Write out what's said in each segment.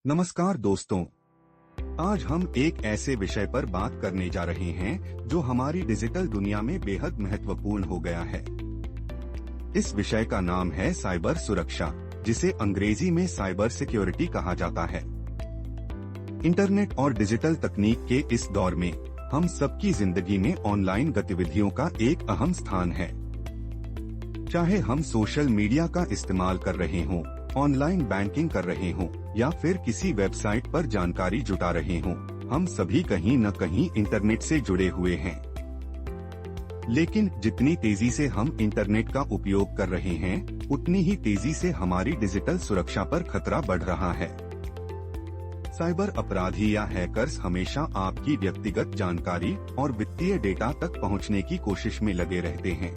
नमस्कार दोस्तों, आज हम एक ऐसे विषय पर बात करने जा रहे हैं जो हमारी डिजिटल दुनिया में बेहद महत्वपूर्ण हो गया है। इस विषय का नाम है साइबर सुरक्षा, जिसे अंग्रेजी में साइबर सिक्योरिटी कहा जाता है। इंटरनेट और डिजिटल तकनीक के इस दौर में हम सबकी जिंदगी में ऑनलाइन गतिविधियों का एक अहम स्थान है। चाहे हम सोशल मीडिया का इस्तेमाल कर रहे हों, ऑनलाइन बैंकिंग कर रहे हों या फिर किसी वेबसाइट पर जानकारी जुटा रहे हों, हम सभी कहीं न कहीं इंटरनेट से जुड़े हुए हैं। लेकिन जितनी तेजी से हम इंटरनेट का उपयोग कर रहे हैं, उतनी ही तेजी से हमारी डिजिटल सुरक्षा पर खतरा बढ़ रहा है। साइबर अपराधी या हैकर्स हमेशा आपकी व्यक्तिगत जानकारी और वित्तीय डेटा तक पहुंचने की कोशिश में लगे रहते हैं।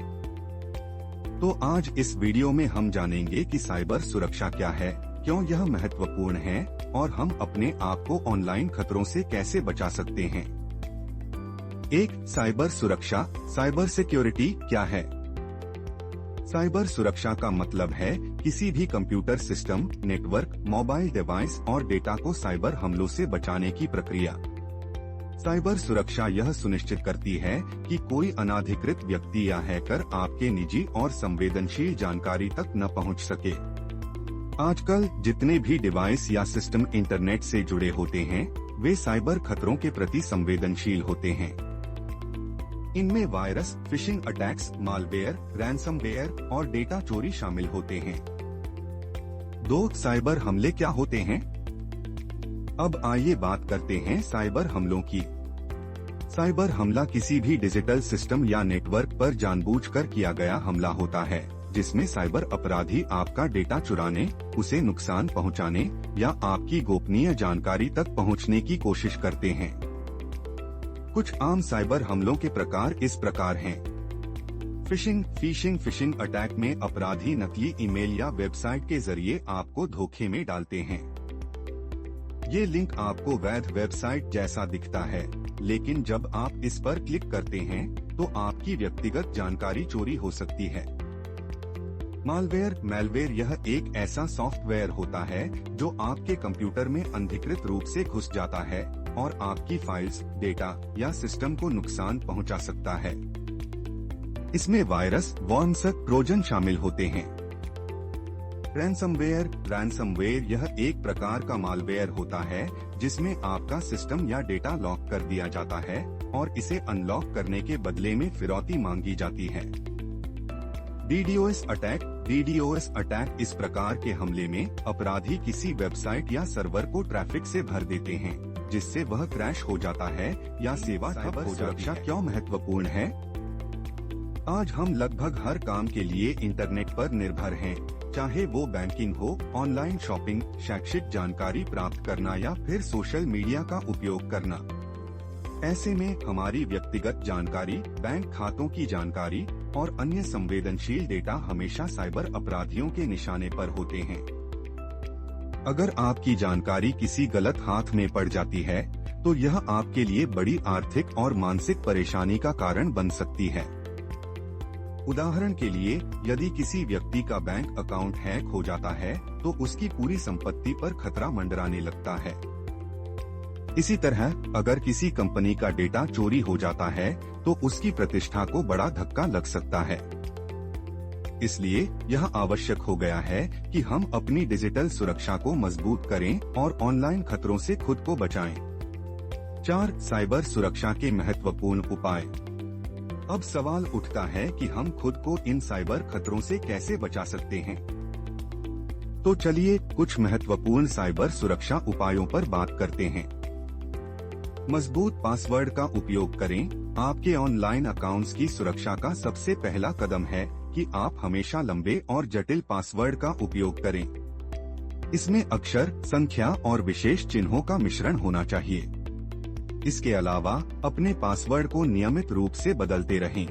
तो आज इस वीडियो में हम जानेंगे कि साइबर सुरक्षा क्या है, क्यों यह महत्वपूर्ण है और हम अपने आप को ऑनलाइन खतरों से कैसे बचा सकते हैं। साइबर सुरक्षा, साइबर सिक्योरिटी क्या है? साइबर सुरक्षा का मतलब है किसी भी computer system, network, mobile device और डेटा को साइबर हमलों से बचाने की प्रक्रिया। साइबर सुरक्षा यह सुनिश्चित करती है कि कोई अनाधिकृत व्यक्ति या हैकर आपके निजी और संवेदनशील जानकारी तक न पहुंच सके। आजकल जितने भी डिवाइस या सिस्टम इंटरनेट से जुड़े होते हैं, वे साइबर खतरों के प्रति संवेदनशील होते हैं। इनमें virus, phishing attacks, malware, ransomware और डेटा चोरी शामिल होते हैं। साइबर हमले क्या होते हैं? अब आइए बात करते हैं साइबर हमलों की। साइबर हमला किसी भी डिजिटल सिस्टम या नेटवर्क पर जानबूझकर किया गया हमला होता है, जिसमें साइबर अपराधी आपका डेटा चुराने, उसे नुकसान पहुंचाने या आपकी गोपनीय जानकारी तक पहुंचने की कोशिश करते हैं। कुछ आम साइबर हमलों के प्रकार इस प्रकार हैं। फिशिंग अटैक में अपराधी नकली ईमेल या वेबसाइट के जरिए आपको धोखे में डालते हैं। ये लिंक आपको वैध वेबसाइट जैसा दिखता है, लेकिन जब आप इस पर क्लिक करते हैं तो आपकी व्यक्तिगत जानकारी चोरी हो सकती है। मैलवेयर यह एक ऐसा सॉफ्टवेयर होता है जो आपके कंप्यूटर में अनधिकृत रूप से घुस जाता है और आपकी फाइल्स, डेटा या सिस्टम को नुकसान पहुंचा सकता है। इसमें वायरस, वर्म्स, ट्रोजन शामिल होते हैं। रैनसमवेयर यह एक प्रकार का मालवेयर होता है जिसमें आपका सिस्टम या डेटा लॉक कर दिया जाता है और इसे अनलॉक करने के बदले में फिरौती मांगी जाती है। डीडोस अटैक इस प्रकार के हमले में अपराधी किसी वेबसाइट या सर्वर को ट्रैफिक से भर देते हैं, जिससे वह क्रैश हो जाता है या सेवा ठप हो जाती है। क्यों महत्वपूर्ण है? आज हम लगभग हर काम के लिए इंटरनेट पर निर्भर हैं, चाहे वो बैंकिंग हो, ऑनलाइन शॉपिंग, शैक्षिक जानकारी प्राप्त करना या फिर सोशल मीडिया का उपयोग करना। ऐसे में हमारी व्यक्तिगत जानकारी, बैंक खातों की जानकारी और अन्य संवेदनशील डेटा हमेशा साइबर अपराधियों के निशाने पर होते हैं। अगर आपकी जानकारी किसी गलत हाथ में पड़ जाती है, तो यह आपके लिए बड़ी आर्थिक और मानसिक परेशानी का कारण बन सकती है। उदाहरण के लिए, यदि किसी व्यक्ति का बैंक अकाउंट हैक हो जाता है, तो उसकी पूरी संपत्ति पर खतरा मंडराने लगता है। इसी तरह अगर किसी कंपनी का डेटा चोरी हो जाता है, तो उसकी प्रतिष्ठा को बड़ा धक्का लग सकता है। इसलिए यह आवश्यक हो गया है कि हम अपनी डिजिटल सुरक्षा को मजबूत करें और ऑनलाइन खतरों से खुद को बचाएं। 4 साइबर सुरक्षा के महत्वपूर्ण उपाय। अब सवाल उठता है कि हम खुद को इन साइबर खतरों से कैसे बचा सकते हैं। तो चलिए कुछ महत्वपूर्ण साइबर सुरक्षा उपायों पर बात करते हैं। मजबूत पासवर्ड का उपयोग करें। आपके ऑनलाइन अकाउंट्स की सुरक्षा का सबसे पहला कदम है कि आप हमेशा लंबे और जटिल पासवर्ड का उपयोग करें। इसमें अक्षर, संख्या और विशेष चिन्हों का मिश्रण होना चाहिए। इसके अलावा अपने पासवर्ड को नियमित रूप से बदलते रहें।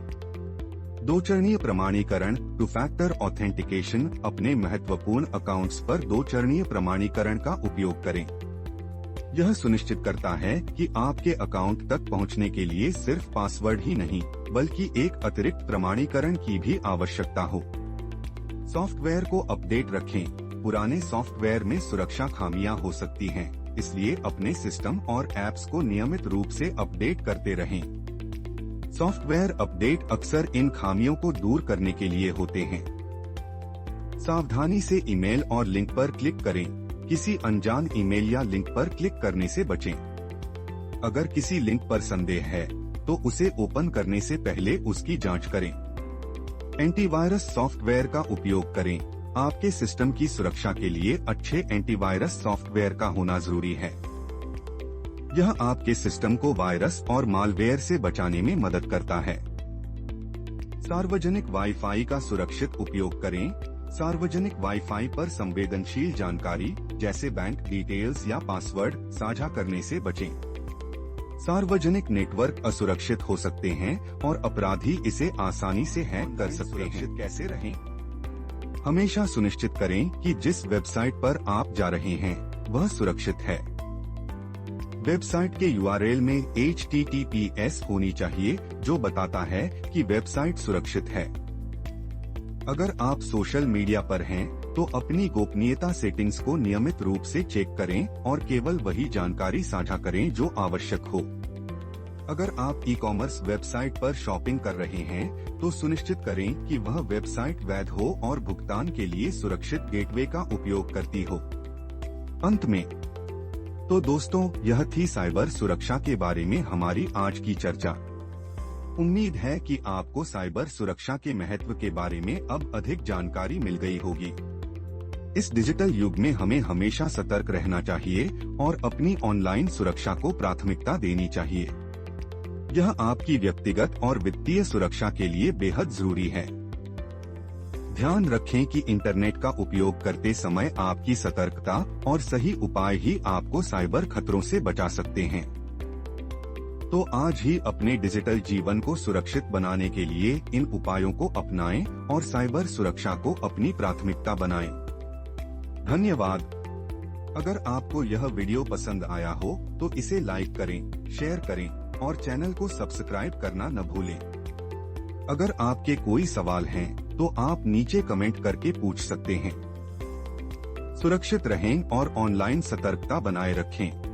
2 चरणीय प्रमाणीकरण, 2 फैक्टर ऑथेंटिकेशन। अपने महत्वपूर्ण अकाउंट्स पर 2 चरणीय प्रमाणीकरण का उपयोग करें। यह सुनिश्चित करता है कि आपके अकाउंट तक पहुंचने के लिए सिर्फ पासवर्ड ही नहीं, बल्कि एक अतिरिक्त प्रमाणीकरण की भी आवश्यकता हो। सॉफ्टवेयर को अपडेट रखें। पुराने सॉफ्टवेयर में सुरक्षा खामियां हो सकती हैं, इसलिए अपने सिस्टम और ऐप्स को नियमित रूप से अपडेट करते रहें। सॉफ्टवेयर अपडेट अक्सर इन खामियों को दूर करने के लिए होते हैं। सावधानी से ईमेल और लिंक पर क्लिक करें। किसी अनजान ईमेल या लिंक पर क्लिक करने से बचें। अगर किसी लिंक पर संदेह है तो उसे ओपन करने से पहले उसकी जांच करें। एंटीवायरस सॉफ्टवेयर का उपयोग करें। आपके सिस्टम की सुरक्षा के लिए अच्छे एंटीवायरस सॉफ्टवेयर का होना जरूरी है। यह आपके सिस्टम को वायरस और मालवेयर से बचाने में मदद करता है। सार्वजनिक वाईफाई का सुरक्षित उपयोग करें। सार्वजनिक वाईफाई पर संवेदनशील जानकारी जैसे बैंक डिटेल्स या पासवर्ड साझा करने से बचें। सार्वजनिक नेटवर्क असुरक्षित हो सकते हैं और अपराधी इसे आसानी से हैक कर सकते हैं। कैसे रहें? हमेशा सुनिश्चित करें कि जिस वेबसाइट पर आप जा रहे हैं वह सुरक्षित है। वेबसाइट के URL में HTTPS होनी चाहिए, जो बताता है कि वेबसाइट सुरक्षित है। अगर आप सोशल मीडिया पर हैं, तो अपनी गोपनीयता सेटिंग्स को नियमित रूप से चेक करें और केवल वही जानकारी साझा करें जो आवश्यक हो। अगर आप ई-कॉमर्स वेबसाइट पर शॉपिंग कर रहे हैं, तो सुनिश्चित करें कि वह वेबसाइट वैध हो और भुगतान के लिए सुरक्षित गेटवे का उपयोग करती हो। अंत में तो दोस्तों, यह थी साइबर सुरक्षा के बारे में हमारी आज की चर्चा। उम्मीद है कि आपको साइबर सुरक्षा के महत्व के बारे में अब अधिक जानकारी मिल गई होगी। इस डिजिटल युग में हमें हमेशा सतर्क रहना चाहिए और अपनी ऑनलाइन सुरक्षा को प्राथमिकता देनी चाहिए। यह आपकी व्यक्तिगत और वित्तीय सुरक्षा के लिए बेहद जरूरी है। ध्यान रखें कि इंटरनेट का उपयोग करते समय आपकी सतर्कता और सही उपाय ही आपको साइबर खतरों से बचा सकते हैं। तो आज ही अपने डिजिटल जीवन को सुरक्षित बनाने के लिए इन उपायों को अपनाएं और साइबर सुरक्षा को अपनी प्राथमिकता बनाएं। धन्यवाद। अगर आपको यह वीडियो पसंद आया हो तो इसे लाइक करें, शेयर करें और चैनल को सब्सक्राइब करना न भूलें। अगर आपके कोई सवाल हैं, तो आप नीचे कमेंट करके पूछ सकते हैं। सुरक्षित रहें और ऑनलाइन सतर्कता बनाए रखें।